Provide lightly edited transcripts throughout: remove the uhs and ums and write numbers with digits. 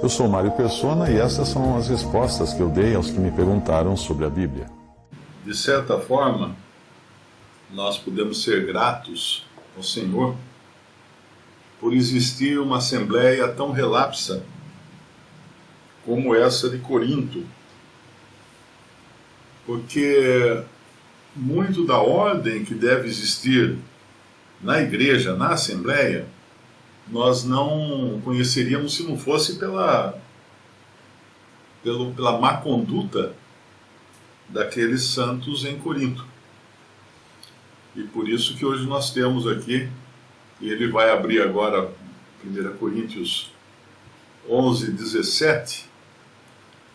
Eu sou Mário Persona e essas são as respostas que eu dei aos que me perguntaram sobre a Bíblia. De certa forma, nós podemos ser gratos ao Senhor por existir uma assembleia tão relapsa como essa de Corinto, porque muito da ordem que deve existir na igreja, na assembleia, nós não conheceríamos se não fosse pela má conduta daqueles santos em Corinto. E por isso que hoje nós temos aqui, e ele vai abrir agora 1 Coríntios 11, 17,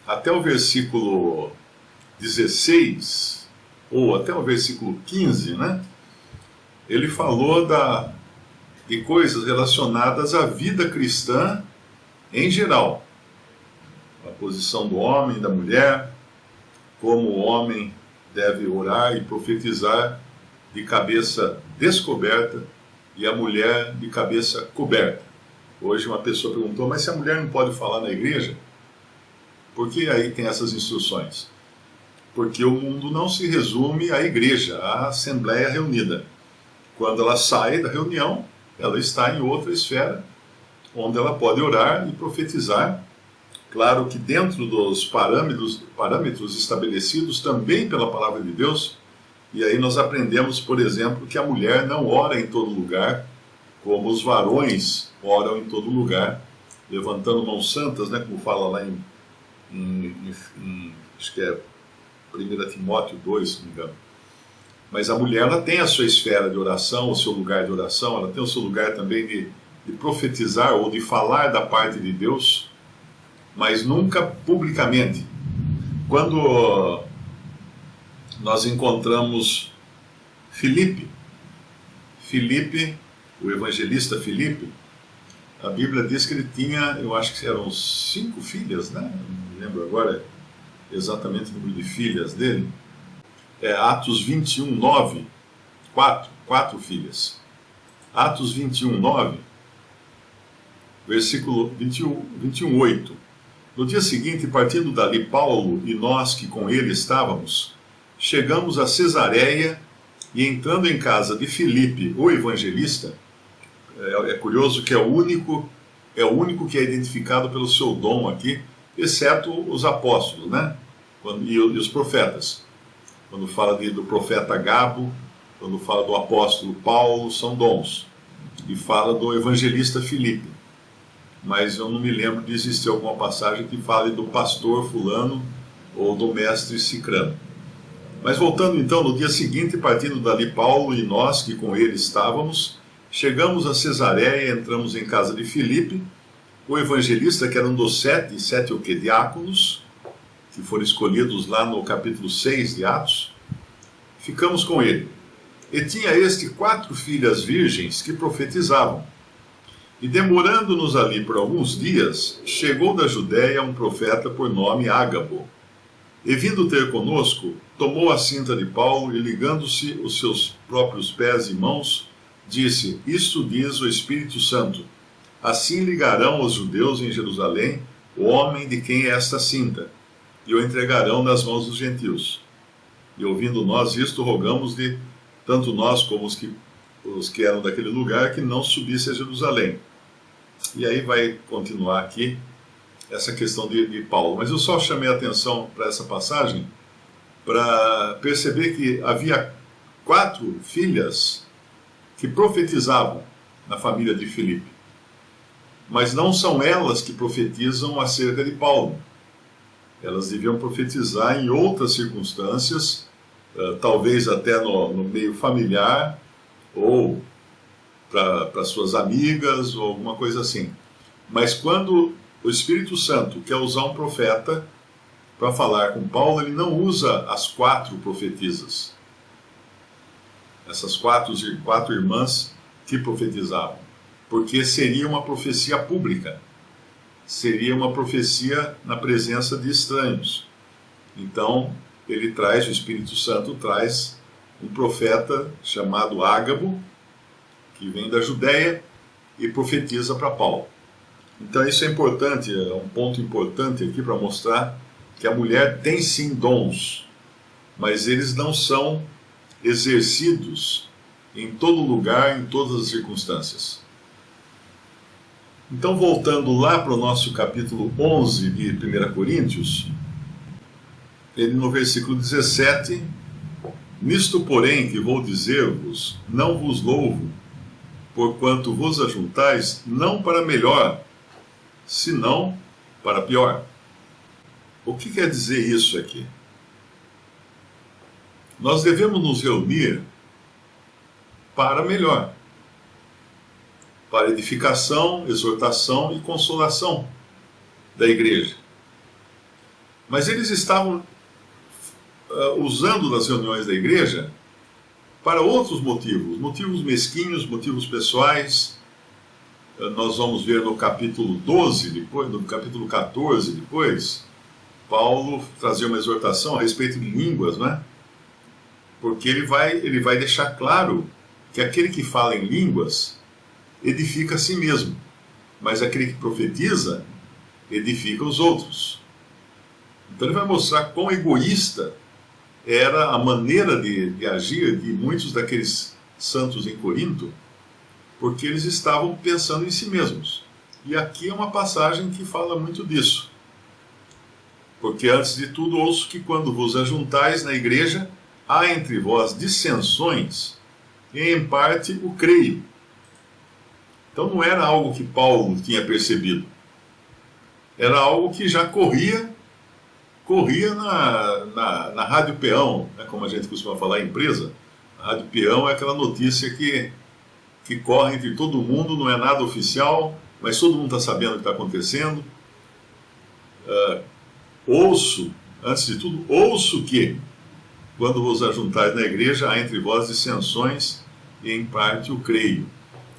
até o versículo 16, ou até o versículo 15, né? Ele falou de coisas relacionadas à vida cristã em geral. A posição do homem e da mulher, como o homem deve orar e profetizar de cabeça descoberta e a mulher de cabeça coberta. Hoje uma pessoa perguntou, mas se a mulher não pode falar na igreja, por que aí tem essas instruções? Porque o mundo não se resume à igreja, à assembleia reunida. Quando ela sai da reunião, ela está em outra esfera, onde ela pode orar e profetizar. Claro que dentro dos parâmetros estabelecidos também pela palavra de Deus. E aí nós aprendemos, por exemplo, que a mulher não ora em todo lugar, como os varões oram em todo lugar, levantando mãos santas, né, como fala lá acho que é 1 Timóteo 2, se não me engano. Mas a mulher, ela tem a sua esfera de oração, o seu lugar de oração, ela tem o seu lugar também de profetizar ou de falar da parte de Deus, mas nunca publicamente. Quando nós encontramos Filipe, o evangelista Filipe, a Bíblia diz que ele tinha, eu acho que eram 5 filhas, né? Não me lembro agora exatamente o número de filhas dele. Atos 21, 9, 4 filhas. Atos 21, 9, versículo 21, 8. No dia seguinte, partindo dali, Paulo e nós que com ele estávamos, chegamos a Cesareia e entrando em casa de Filipe, o evangelista, é curioso que é o único que é identificado pelo seu dom aqui, exceto os apóstolos, né? E os profetas. Quando fala do profeta Gabo, quando fala do apóstolo Paulo, são dons. E fala do evangelista Filipe. Mas eu não me lembro de existir alguma passagem que fale do pastor fulano ou do mestre cicrano. Mas voltando então, no dia seguinte, partindo dali Paulo e nós, que com ele estávamos, chegamos a Cesareia e entramos em casa de Filipe, o evangelista, que era um dos 7 o quê? Diáconos, que foram escolhidos lá no capítulo 6 de Atos, ficamos com ele. E tinha este 4 filhas virgens que profetizavam. E demorando-nos ali por alguns dias, chegou da Judéia um profeta por nome Ágabo. E vindo ter conosco, tomou a cinta de Paulo e ligando-se os seus próprios pés e mãos, disse, isto diz o Espírito Santo, assim ligarão os judeus em Jerusalém o homem de quem é esta cinta, e o entregarão nas mãos dos gentios. E ouvindo nós isto, rogamos-lhe, tanto nós como os que eram daquele lugar, que não subisse a Jerusalém. E aí vai continuar aqui essa questão de Paulo. Mas eu só chamei a atenção para essa passagem para perceber que havia 4 filhas que profetizavam na família de Filipe. Mas não são elas que profetizam acerca de Paulo. Elas deviam profetizar em outras circunstâncias, talvez até no meio familiar, ou para suas amigas, ou alguma coisa assim. Mas quando o Espírito Santo quer usar um profeta para falar com Paulo, ele não usa as 4 profetisas. Essas quatro irmãs que profetizavam. Porque seria uma profecia pública. Seria uma profecia na presença de estranhos. Então, ele traz, o Espírito Santo traz um profeta chamado Ágabo, que vem da Judéia e profetiza para Paulo. Então isso é importante, é um ponto importante aqui para mostrar que a mulher tem sim dons, mas eles não são exercidos em todo lugar, em todas as circunstâncias. Então, voltando lá para o nosso capítulo 11 de 1 Coríntios, ele no versículo 17, nisto, porém, que vou dizer-vos, não vos louvo, porquanto vos ajuntais, não para melhor, senão para pior. O que quer dizer isso aqui? Nós devemos nos reunir para melhor, para edificação, exortação e consolação da igreja. Mas eles estavam usando das reuniões da igreja para outros motivos, motivos mesquinhos, motivos pessoais. Nós vamos ver no capítulo 12, depois, no capítulo 14 depois, Paulo trazer uma exortação a respeito de línguas, né? Porque ele vai deixar claro que aquele que fala em línguas edifica a si mesmo, mas aquele que profetiza edifica os outros. Então ele vai mostrar quão egoísta era a maneira de agir de muitos daqueles santos em Corinto, porque eles estavam pensando em si mesmos. E aqui é uma passagem que fala muito disso. Porque antes de tudo ouço que quando vos ajuntais na igreja, há entre vós dissensões, e em parte o creio. Então não era algo que Paulo tinha percebido. Era algo que já corria na Rádio Peão, né, como a gente costuma falar, empresa. A Rádio Peão é aquela notícia que corre entre todo mundo, não é nada oficial, mas todo mundo está sabendo o que está acontecendo. Antes de tudo, ouço que, quando vos ajuntais na igreja, há entre vós dissensões, e em parte o creio.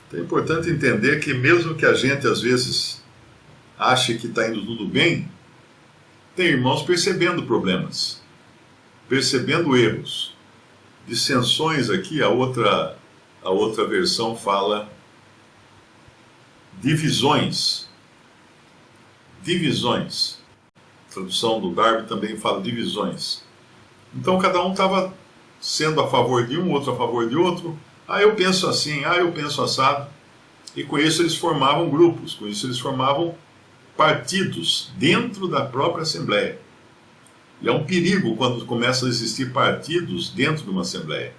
Então é importante entender que mesmo que a gente às vezes ache que está indo tudo bem, tem irmãos percebendo problemas, percebendo erros. Dissensões aqui, a outra versão fala divisões. Divisões. A tradução do Darby também fala divisões. Então cada um estava sendo a favor de um, outro a favor de outro. Eu penso assim, eu penso assado. E com isso eles formavam grupos, com isso eles formavam partidos dentro da própria Assembleia. E é um perigo quando começam a existir partidos dentro de uma Assembleia.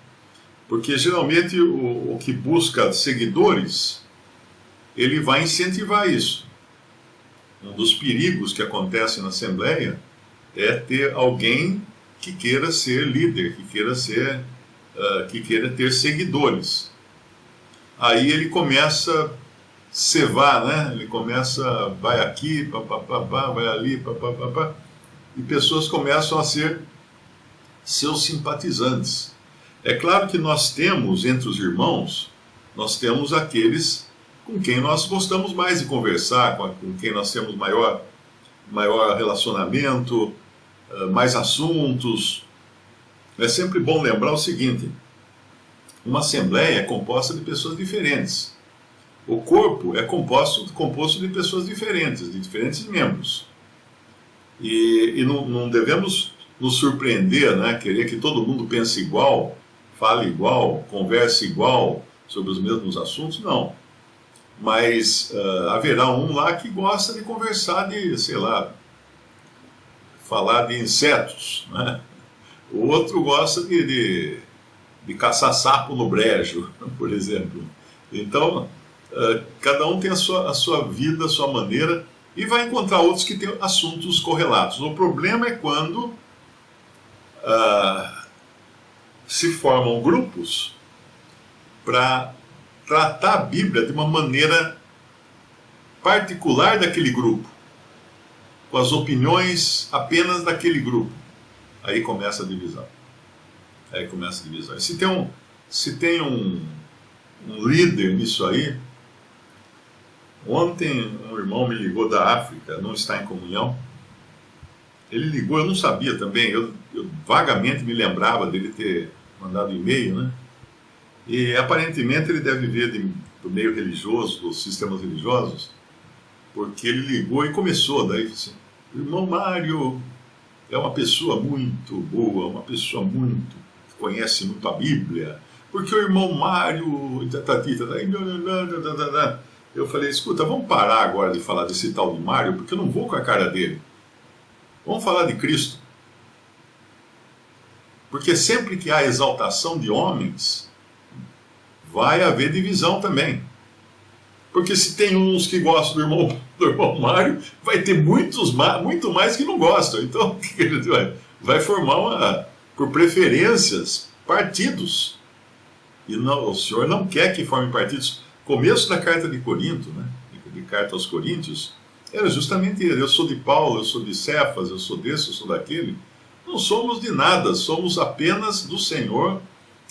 Porque geralmente o que busca seguidores, ele vai incentivar isso. Um dos perigos que acontece na Assembleia é ter alguém que queira ser líder, que queira ter seguidores. Aí ele começa a cevar, né? Ele começa, vai aqui, papapá, vai ali, papapá, e pessoas começam a ser seus simpatizantes. É claro que nós temos, entre os irmãos, nós temos aqueles com quem nós gostamos mais de conversar, com quem nós temos maior relacionamento, mais assuntos. É sempre bom lembrar o seguinte: uma assembleia é composta de pessoas diferentes. O corpo é composto de pessoas diferentes, de diferentes membros. E não devemos nos surpreender, né? Querer que todo mundo pense igual, fale igual, converse igual sobre os mesmos assuntos, não. Mas haverá um lá que gosta de conversar de, sei lá, falar de insetos, né? O outro gosta de caçar sapo no brejo, por exemplo. Então, cada um tem a sua vida, a sua maneira, e vai encontrar outros que têm assuntos correlatos. O problema é quando se formam grupos para tratar a Bíblia de uma maneira particular daquele grupo, com as opiniões apenas daquele grupo. Aí começa a divisão. E se tem um líder nisso aí. Ontem um irmão me ligou da África, não está em comunhão. Ele ligou, eu não sabia também, eu vagamente me lembrava dele ter mandado e-mail, né? E aparentemente ele deve vir do meio religioso, dos sistemas religiosos, porque ele ligou e começou, daí assim, o irmão Mário é uma pessoa muito boa, uma pessoa muito que conhece muito a Bíblia, porque o irmão Mário... Eu falei, escuta, vamos parar agora de falar desse tal de Mário, porque eu não vou com a cara dele. Vamos falar de Cristo. Porque sempre que há exaltação de homens, vai haver divisão também. Porque se tem uns que gostam do irmão Mário, vai ter muito mais que não gostam. Então, vai formar, por preferências, partidos. E não, o Senhor não quer que formem partidos. Começo da carta de Corinto, né? De carta aos Coríntios, era justamente ele. Eu sou de Paulo, eu sou de Cefas, eu sou desse, eu sou daquele. Não somos de nada, somos apenas do Senhor.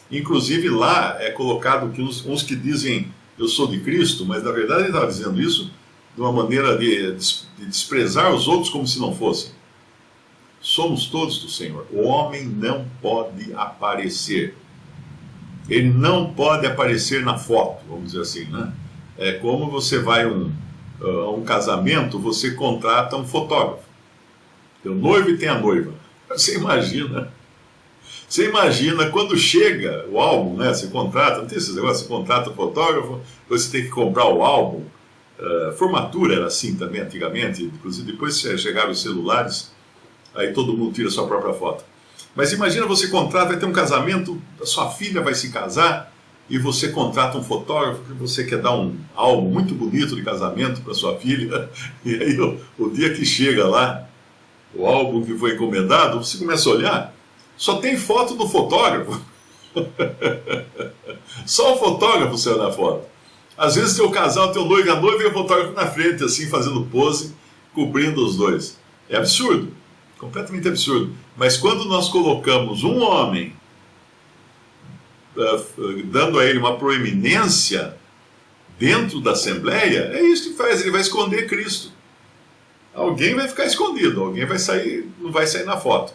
Inclusive lá é colocado que uns que dizem eu sou de Cristo, mas na verdade ele estava dizendo isso de uma maneira de desprezar os outros como se não fossem. Somos todos do Senhor. O homem não pode aparecer. Ele não pode aparecer na foto, vamos dizer assim, né? É como você vai a um casamento, você contrata um fotógrafo. Tem o noivo e tem a noiva. Você imagina quando chega o álbum, né? Você contrata, não tem esses negócios, você contrata o fotógrafo, você tem que comprar o álbum. Formatura era assim também antigamente, inclusive depois chegaram os celulares, aí todo mundo tira a sua própria foto. Mas imagina você contrata, vai ter um casamento, a sua filha vai se casar, e você contrata um fotógrafo que você quer dar um álbum muito bonito de casamento para sua filha, e aí o dia que chega lá, o álbum que foi encomendado, você começa a olhar, só tem foto do fotógrafo. Só o fotógrafo saiu na foto. Às vezes teu casal, teu noivo e a noiva e o fotógrafo na frente, assim, fazendo pose, cobrindo os dois. É absurdo, completamente absurdo. Mas quando nós colocamos um homem, dando a ele uma proeminência dentro da Assembleia, é isso que faz, ele vai esconder Cristo. Alguém vai ficar escondido, alguém vai sair, não vai sair na foto.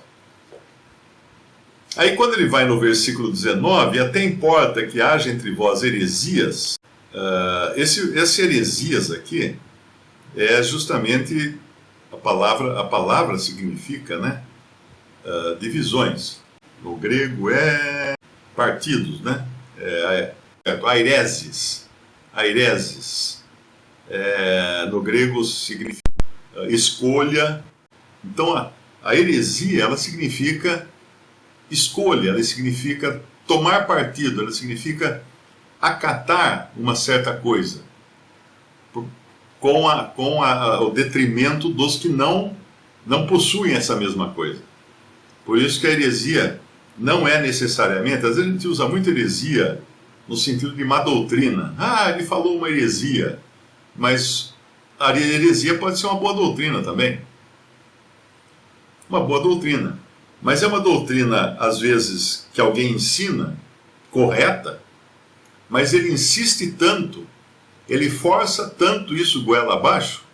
Aí quando ele vai no versículo 19, até importa que haja entre vós heresias, esse heresias aqui é justamente a palavra significa, né, divisões. No grego é partidos, né, aireses. No grego significa escolha. Então a heresia, ela significa escolha, ela significa tomar partido, ela significa acatar uma certa coisa com o detrimento dos que não possuem essa mesma coisa. Por isso que a heresia não é necessariamente, às vezes a gente usa muito heresia no sentido de má doutrina. Ele falou uma heresia, mas a heresia pode ser uma boa doutrina também. Uma boa doutrina. Mas é uma doutrina, às vezes, que alguém ensina, correta, mas ele insiste tanto, ele força tanto isso goela abaixo,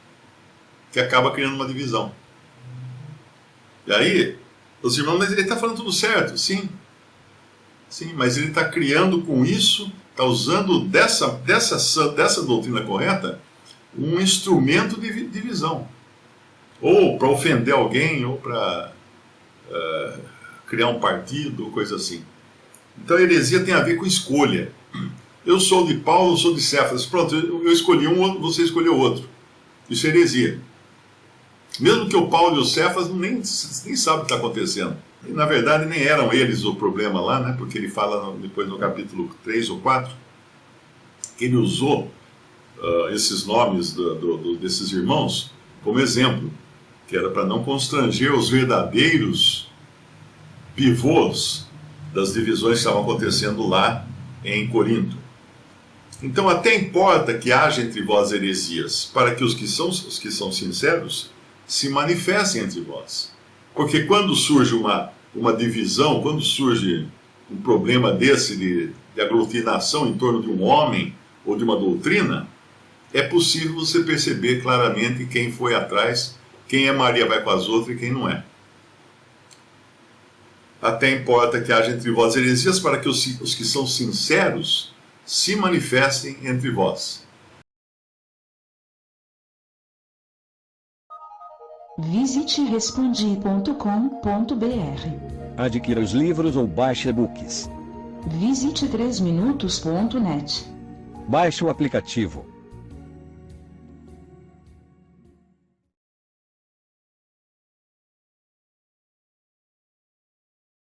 que acaba criando uma divisão. E aí, os irmãos, mas ele está falando tudo certo, sim. Sim, mas ele está criando com isso, está usando dessa doutrina correta, um instrumento de divisão. Ou para ofender alguém, ou para criar um partido, ou coisa assim. Então a heresia tem a ver com escolha. Eu sou de Paulo, eu sou de Cefas. Pronto, eu escolhi um, você escolheu outro. Isso é heresia. Mesmo que o Paulo e o Cefas nem sabem o que está acontecendo. E, na verdade, nem eram eles o problema lá, né? Porque ele fala depois no capítulo 3 ou 4, que ele usou esses nomes desses irmãos como exemplo, que era para não constranger os verdadeiros pivôs das divisões que estavam acontecendo lá em Corinto. Então até importa que haja entre vós heresias, para que os que são sinceros se manifestem entre vós. Porque quando surge uma divisão, quando surge um problema desse de aglutinação em torno de um homem ou de uma doutrina, é possível você perceber claramente quem foi atrás, quem é Maria vai com as outras e quem não é. Até importa que haja entre vós heresias, para que os que são sinceros se manifestem entre vós. Visite respondi.com.br. Adquira os livros ou baixe e-books. Visite 3minutos.net. Baixe o aplicativo.